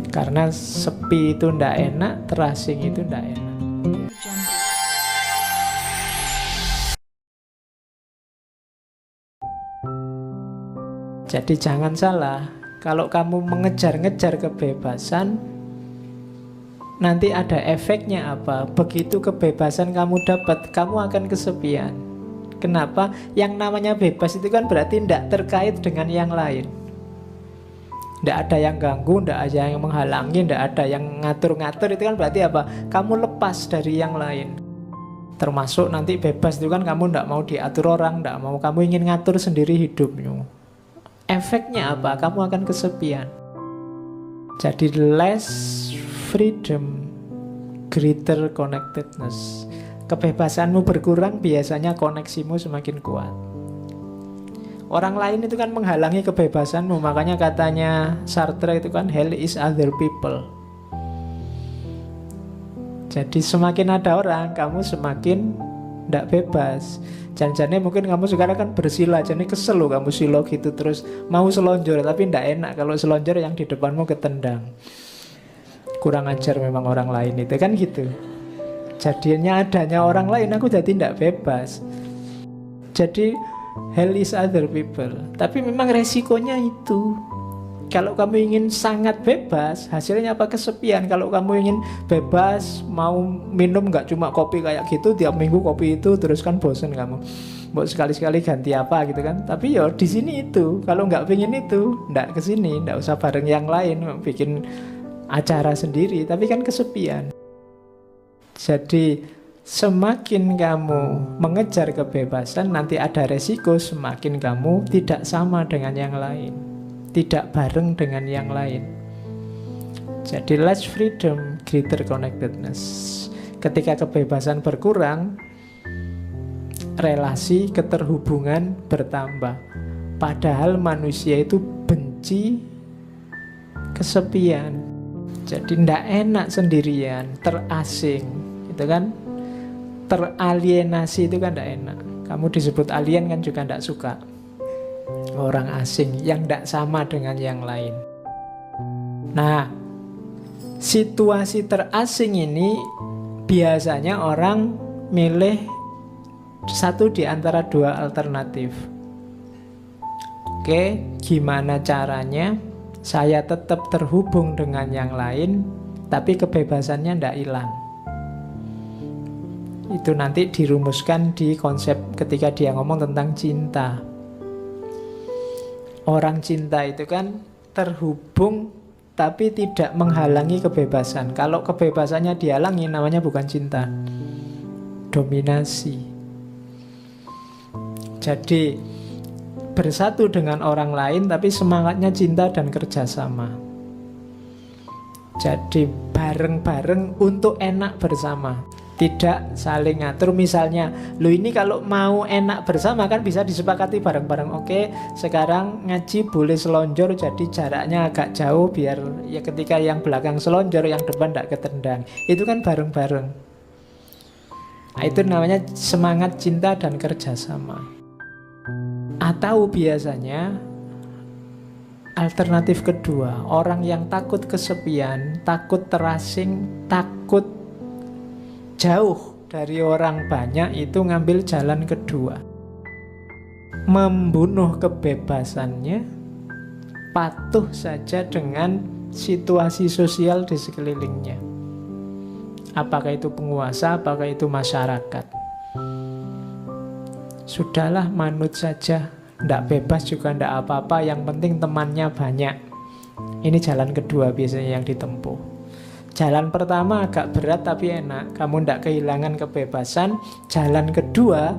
Karena sepi itu ndak enak, terasing itu ndak enak. Jadi jangan salah, kalau kamu mengejar-ngejar kebebasan, nanti ada efeknya apa? Begitu kebebasan kamu dapat, kamu akan kesepian. Kenapa? Yang namanya bebas itu kan berarti tidak terkait dengan yang lain. Tidak ada yang ganggu, tidak ada yang menghalangi, tidak ada yang ngatur-ngatur. Itu kan berarti apa? Kamu lepas dari yang lain. Termasuk nanti bebas itu kan kamu tidak mau diatur orang, tidak mau, kamu ingin ngatur sendiri hidupmu. Efeknya apa? Kamu akan kesepian. Jadi less freedom, greater connectedness. Kebebasanmu berkurang, biasanya koneksimu semakin kuat. Orang lain itu kan menghalangi kebebasanmu. Makanya katanya Sartre itu kan hell is other people. Jadi semakin ada orang, kamu semakin tidak bebas. Jangan-jangan mungkin kamu sekarang kan bersila, jadi kesel loh kamu silo gitu terus mau selonjor, tapi tidak enak kalau selonjor yang di depanmu ketendang. Kurang ajar memang orang lain itu kan gitu. Jadinya adanya orang lain aku jadi tidak bebas. Jadi hell is other people. Tapi memang resikonya itu. Kalau kamu ingin sangat bebas, hasilnya apa? Kesepian. Kalau kamu ingin bebas, mau minum nggak cuma kopi kayak gitu tiap minggu kopi itu, terus kan bosen kamu. Mau sekali-sekali ganti apa gitu kan? Tapi ya di sini itu. Kalau nggak pengen itu, nggak ke sini, nggak usah bareng yang lain, bikin acara sendiri. Tapi kan kesepian. Jadi semakin kamu mengejar kebebasan, nanti ada resiko semakin kamu tidak sama dengan yang lain, tidak bareng dengan yang lain. Jadi less freedom, greater connectedness. Ketika kebebasan berkurang, relasi keterhubungan bertambah. Padahal manusia itu benci kesepian. Jadi tidak enak sendirian, terasing, gitu kan? Teralienasi itu kan tidak enak. Kamu disebut alien kan juga tidak suka. Orang asing yang tidak sama dengan yang lain. Nah, situasi terasing ini biasanya orang milih satu di antara dua alternatif. Oke, gimana caranya saya tetap terhubung dengan yang lain, tapi kebebasannya tidak hilang. Itu nanti dirumuskan di konsep ketika dia ngomong tentang cinta. Orang cinta itu kan terhubung tapi tidak menghalangi kebebasan. Kalau kebebasannya dihalangi namanya bukan cinta, dominasi. Jadi bersatu dengan orang lain tapi semangatnya cinta dan kerjasama. Jadi bareng-bareng untuk enak bersama, tidak saling ngatur. Misalnya, lo ini kalau mau enak bersama kan bisa disepakati bareng-bareng. Oke, sekarang ngaji boleh selonjor, jadi jaraknya agak jauh biar ya ketika yang belakang selonjor, yang depan tidak ketendang. Itu kan bareng-bareng. Nah, itu namanya semangat cinta dan kerjasama. Atau biasanya alternatif kedua, orang yang takut kesepian, takut terasing, takut jauh dari orang banyak, itu ngambil jalan kedua, membunuh kebebasannya, patuh saja dengan situasi sosial di sekelilingnya. Apakah itu penguasa, apakah itu masyarakat. Sudahlah, manut saja, ndak bebas juga ndak apa-apa, yang penting temannya banyak. Ini jalan kedua biasanya yang ditempuh. Jalan pertama agak berat tapi enak, kamu ndak kehilangan kebebasan. Jalan kedua,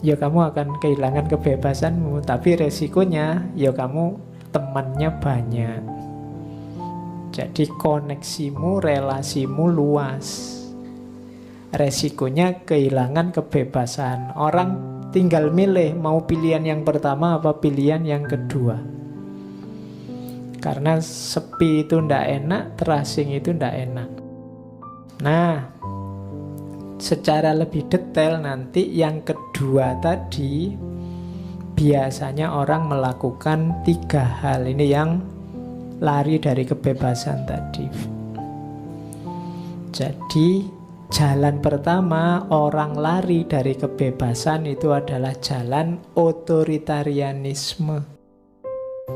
ya kamu akan kehilangan kebebasanmu, tapi resikonya ya kamu temannya banyak. Jadi koneksimu, relasimu luas. Resikonya kehilangan kebebasan. Orang tinggal milih mau pilihan yang pertama apa pilihan yang kedua. Karena sepi itu ndak enak, terasing itu ndak enak. Nah, secara lebih detail nanti yang kedua tadi biasanya orang melakukan 3 hal. Ini yang lari dari kebebasan tadi. Jadi jalan pertama orang lari dari kebebasan itu adalah jalan otoritarianisme.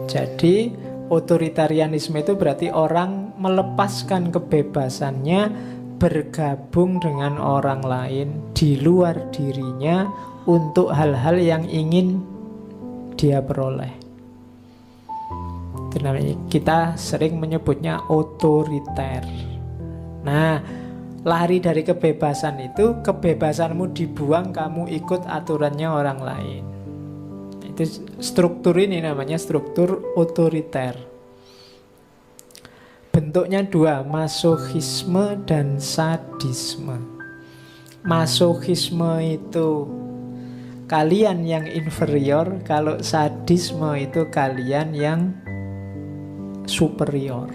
Jadi otoritarianisme itu berarti orang melepaskan kebebasannya, bergabung dengan orang lain di luar dirinya untuk hal-hal yang ingin dia peroleh. Itu namanya, kita sering menyebutnya otoriter. Nah, lari dari kebebasan itu, kebebasanmu dibuang, kamu ikut aturannya orang lain. Itu struktur ini namanya struktur otoriter. Bentuknya dua, masokisme dan sadisme. Masokisme itu kalian yang inferior, kalau sadisme itu kalian yang superior.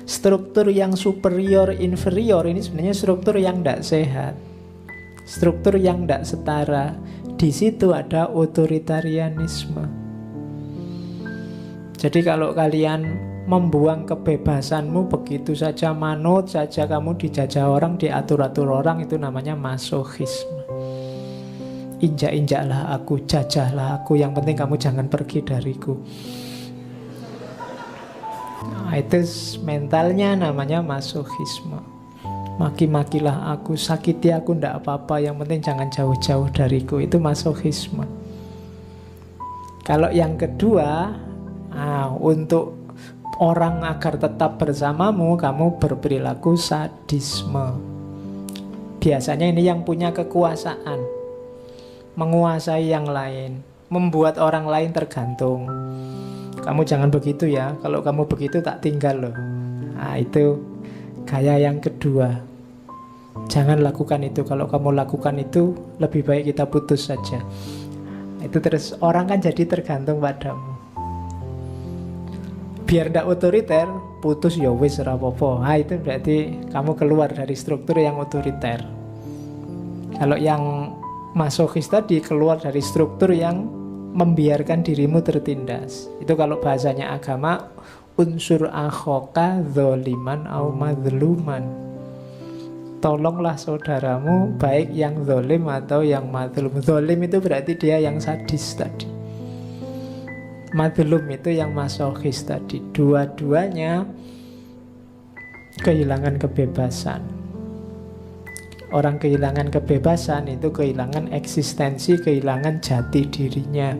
Struktur yang superior inferior ini sebenarnya struktur yang tidak sehat, struktur yang tidak setara. Di situ ada otoritarianisme. Jadi kalau kalian membuang kebebasanmu begitu saja, manut saja, kamu dijajah orang, diatur-atur orang, itu namanya masokisme. Injak-injaklah aku, jajahlah aku, yang penting kamu jangan pergi dariku. Nah, itu mentalnya namanya masokisme. Maki-makilah aku, sakiti aku, ndak apa-apa, yang penting jangan jauh-jauh dariku. Itu masokisme. Kalau yang kedua, untuk orang agar tetap bersamamu, kamu berperilaku sadisme. Biasanya ini yang punya kekuasaan, menguasai yang lain, membuat orang lain tergantung. Kamu jangan begitu ya, kalau kamu begitu tak tinggal loh. Nah, itu gaya yang kedua. Jangan lakukan itu, kalau kamu lakukan itu lebih baik kita putus saja. Itu terus orang kan jadi tergantung padamu. Biar ndak otoriter, putus ya wis ora apa-apa. Nah, itu berarti kamu keluar dari struktur yang otoriter. Kalau yang masokis tadi keluar dari struktur yang membiarkan dirimu tertindas. Itu kalau bahasanya agama, unsur akhoka dzaliman au madzluman. Tolonglah saudaramu, baik yang zalim atau yang madzlum. Zalim itu berarti dia yang sadis tadi. Madzlum itu yang masokis tadi. Dua-duanya kehilangan kebebasan. Orang kehilangan kebebasan itu kehilangan eksistensi, kehilangan jati dirinya.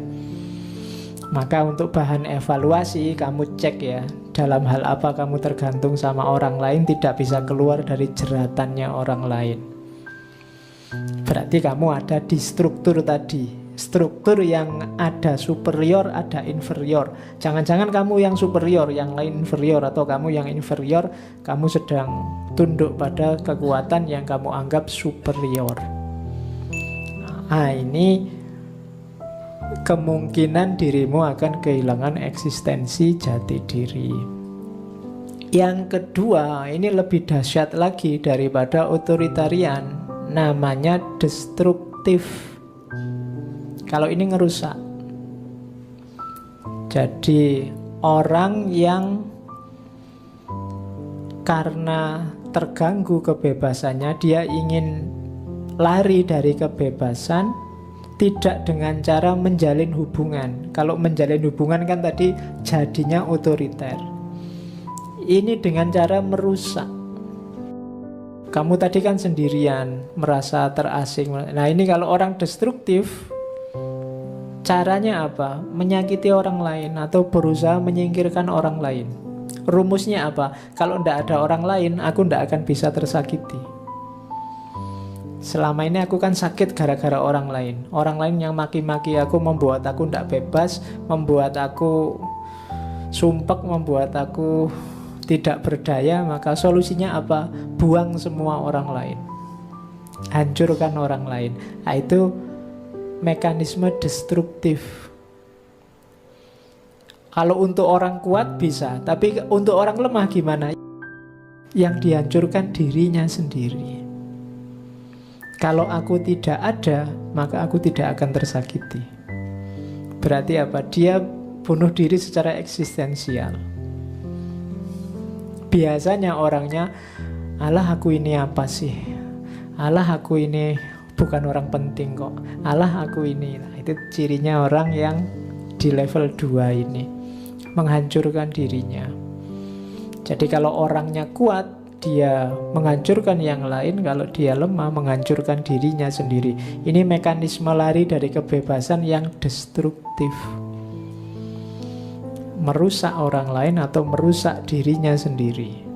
Maka untuk bahan evaluasi kamu cek ya, dalam hal apa kamu tergantung sama orang lain, tidak bisa keluar dari jeratannya orang lain. Berarti kamu ada di struktur tadi, struktur yang ada superior, ada inferior. Jangan-jangan kamu yang superior, yang lain inferior, atau kamu yang inferior, kamu sedang tunduk pada kekuatan yang kamu anggap superior. Nah, ini kemungkinan dirimu akan kehilangan eksistensi jati diri. Yang kedua, ini lebih dahsyat lagi daripada otoritarian, namanya destruktif. Kalau ini ngerusak. Jadi orang yang karena terganggu kebebasannya, dia ingin lari dari kebebasan, tidak dengan cara menjalin hubungan. Kalau menjalin hubungan kan tadi jadinya otoriter. Ini dengan cara merusak. Kamu tadi kan sendirian, merasa terasing. Nah, ini kalau orang destruktif, caranya apa? Menyakiti orang lain atau berusaha menyingkirkan orang lain. Rumusnya apa? Kalau tidak ada orang lain, aku tidak akan bisa tersakiti. Selama ini aku kan sakit gara-gara orang lain. Orang lain yang maki-maki aku, membuat aku tidak bebas, membuat aku sumpek, membuat aku tidak berdaya. Maka solusinya apa? Buang semua orang lain, hancurkan orang lain. Nah, itu mekanisme destruktif. Kalau untuk orang kuat bisa, tapi untuk orang lemah gimana? Yang dihancurkan dirinya sendiri. Kalau aku tidak ada, maka aku tidak akan tersakiti. Berarti apa? Dia bunuh diri secara eksistensial. Biasanya orangnya, alah aku ini apa sih? Alah aku ini bukan orang penting kok. Alah aku ini. Nah, itu cirinya orang yang di level 2 ini, menghancurkan dirinya. Jadi kalau orangnya kuat, dia menghancurkan yang lain. Kalau dia lemah, menghancurkan dirinya sendiri. Ini mekanisme lari dari kebebasan yang destruktif, merusak orang lain atau merusak dirinya sendiri.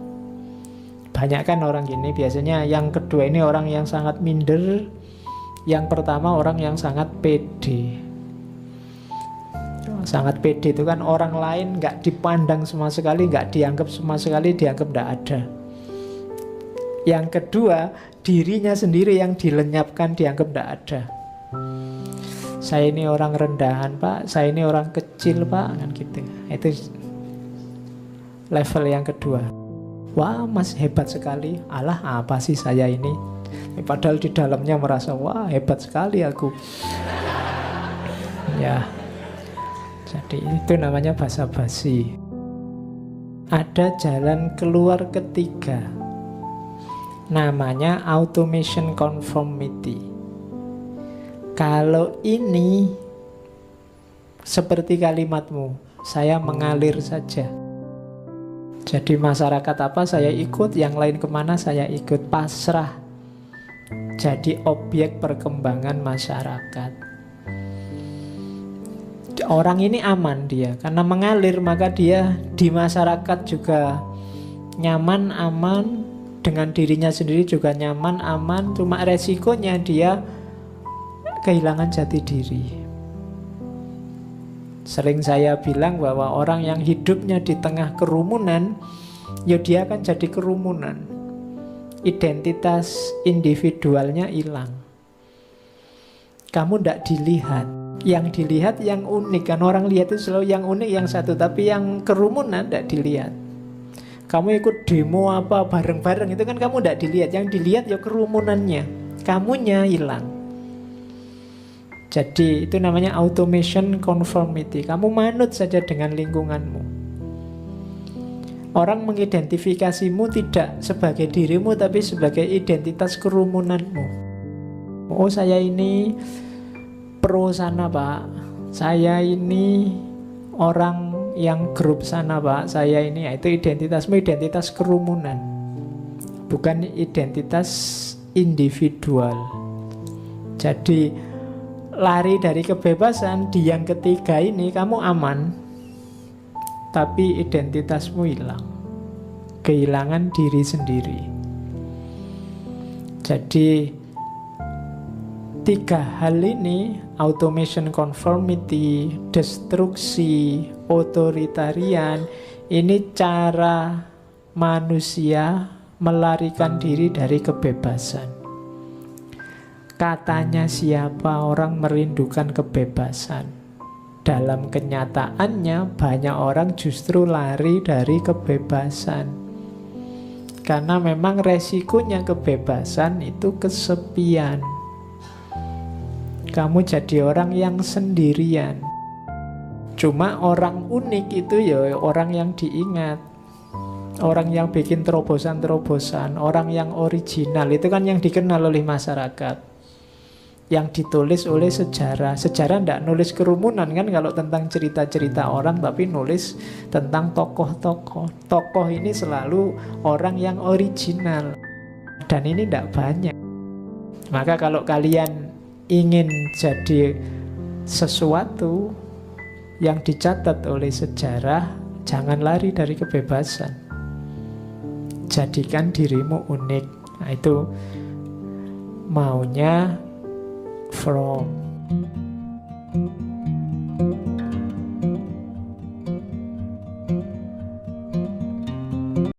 Banyak kan orang gini. Biasanya yang kedua ini orang yang sangat minder. Yang pertama orang yang sangat pede. Sangat pede itu kan orang lain gak dipandang sama sekali, gak dianggap sama sekali, dianggap gak ada. Yang kedua, dirinya sendiri yang dilenyapkan, dianggap gak ada. Saya ini orang rendahan pak, saya ini orang kecil pak, kan gitu. Itu level yang kedua. Wah mas hebat sekali, alah apa sih saya ini. Padahal di dalamnya merasa wah hebat sekali aku. Ya, jadi itu namanya basa-basi. Ada jalan keluar ketiga, namanya automation conformity. Kalau ini seperti kalimatmu, saya mengalir saja. Jadi masyarakat apa saya ikut, yang lain kemana saya ikut, pasrah. Jadi objek perkembangan masyarakat. Orang ini aman dia, karena mengalir maka dia di masyarakat juga nyaman, aman. Dengan dirinya sendiri juga nyaman, aman. Cuma resikonya dia kehilangan jati diri. Sering saya bilang bahwa orang yang hidupnya di tengah kerumunan, ya dia akan jadi kerumunan. Identitas individualnya hilang. Kamu tidak dilihat. Yang dilihat yang unik. Kan orang lihat itu selalu yang unik, yang satu. Tapi yang kerumunan tidak dilihat. Kamu ikut demo apa bareng-bareng, itu kan kamu tidak dilihat. Yang dilihat ya kerumunannya. Kamunya hilang. Jadi itu namanya automation conformity. Kamu manut saja dengan lingkunganmu. Orang mengidentifikasimu tidak sebagai dirimu, tapi sebagai identitas kerumunanmu. Oh saya ini pro sana pak, saya ini orang yang grup sana pak, saya ini, itu identitasmu, identitas kerumunan, bukan identitas individual. Jadi lari dari kebebasan di yang ketiga ini kamu aman, tapi identitasmu hilang, kehilangan diri sendiri. Jadi tiga hal ini, automation conformity, destruksi, otoritarian, ini cara manusia melarikan diri dari kebebasan. Katanya siapa orang merindukan kebebasan. Dalam kenyataannya banyak orang justru lari dari kebebasan. Karena memang resikonya kebebasan itu kesepian. Kamu jadi orang yang sendirian. Cuma orang unik itu ya orang yang diingat. Orang yang bikin terobosan-terobosan, orang yang original, itu kan yang dikenal oleh masyarakat. Yang ditulis oleh sejarah. Sejarah tidak nulis kerumunan kan kalau tentang cerita-cerita orang, tapi nulis tentang tokoh-tokoh. Tokoh ini selalu orang yang original. Dan ini tidak banyak. Maka kalau kalian ingin jadi sesuatu yang dicatat oleh sejarah, jangan lari dari kebebasan. Jadikan dirimu unik. Nah itu maunya From